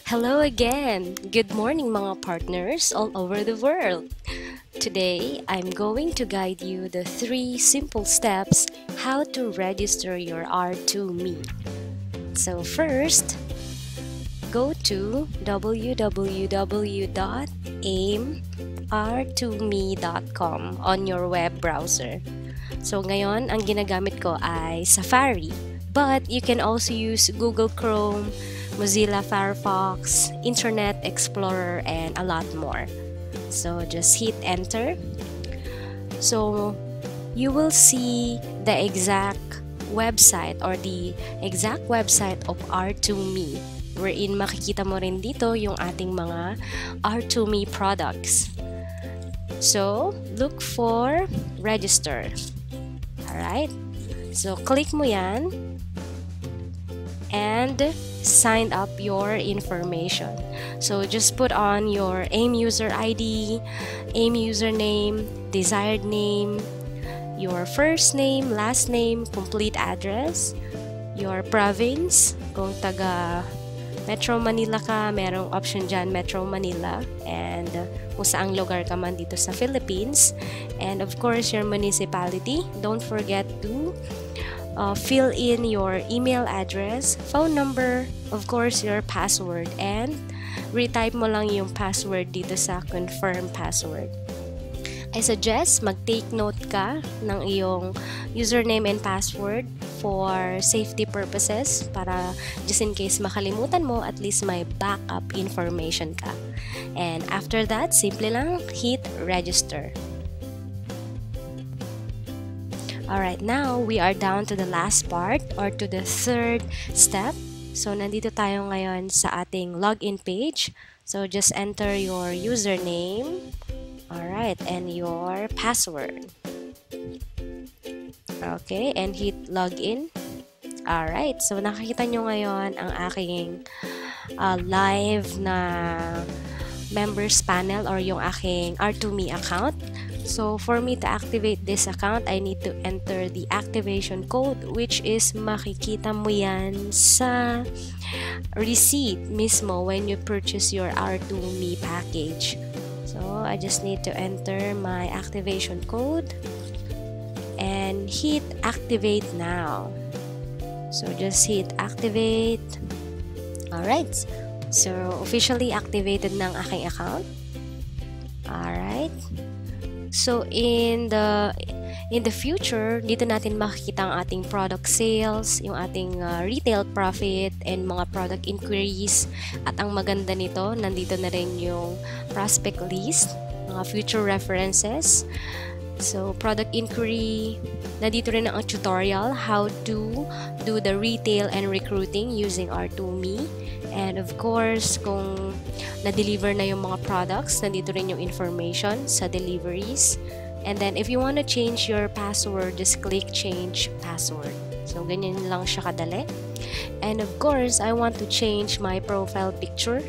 Hello again! Good morning mga partners all over the world! Today, I'm going to guide you the 3 simple steps how to register your R2ME. So first, go to www.aimr2me.com on your web browser. So ngayon, ang ginagamit ko ay Safari, but you can also use Google Chrome, Mozilla Firefox, Internet Explorer, and a lot more. So just hit enter. So you will see the exact website or the exact website of R2ME, wherein makikita mo rin dito yung ating mga R2ME products. So look for register. Alright, so click mo yan and sign up your information. So just put on your AIM user ID, AIM username, desired name, your first name, last name, complete address, your province, kung taga Metro Manila ka, merong option dyan, Metro Manila, and kung saang lugar ka man dito sa Philippines, and of course your municipality. Don't forget to fill in your email address, phone number, of course your password, and retype mo lang yung password dito sa confirm password. I suggest mag-take note ka ng iyong username and password for safety purposes, para just in case makalimutan mo, at least may backup information ka. And after that, simple lang hit register. Alright, now we are down to the last part or to the third step. So nandito tayo ngayon sa ating login page. So just enter your username, alright, and your password. Okay, and hit login. Alright, so nakikita nyo ngayon ang aking live na members panel or yung aking R2ME account. So for me to activate this account, I need to enter the activation code, which is makikita mo yan sa receipt mismo when you purchase your R2ME package. So I just need to enter my activation code and hit activate now. So just hit activate. Alright, so officially activated ng aking account. Alright, so in the future, dito natin makikita ang ating product sales, yung ating retail profit, and mga product inquiries. At ang maganda nito, nandito na rin yung prospect list, mga future references. So product inquiry, nandito rin ang tutorial how to do the retail and recruiting using R2ME. And of course, kung na-deliver na yung mga products, nandito rin yung information sa deliveries. And then if you want to change your password, just click change password. So ganyan lang siya kadali. And of course, I want to change my profile picture.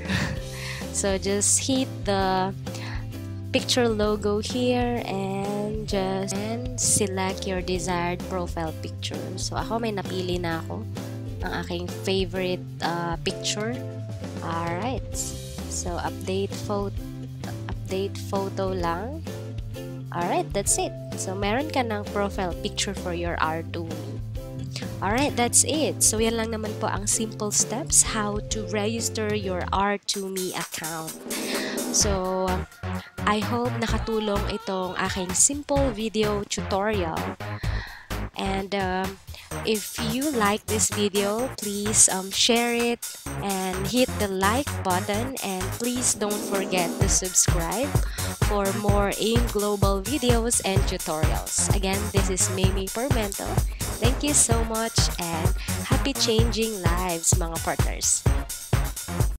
So just hit the picture logo here and just select your desired profile picture. So ako may napili na ako ng aking favorite picture. Alright, so update photo lang. Alright, that's it. So meron ka ng profile picture for your R2ME. Alright, that's it. So yan lang naman po ang simple steps how to register your R2ME account. So I hope nakatulong itong aking simple video tutorial. And if you like this video, please share it and hit the like button, and please don't forget to subscribe for more AIM Global videos and tutorials. Again, this is MAEMAE Pormento. Thank you so much and happy changing lives mga partners.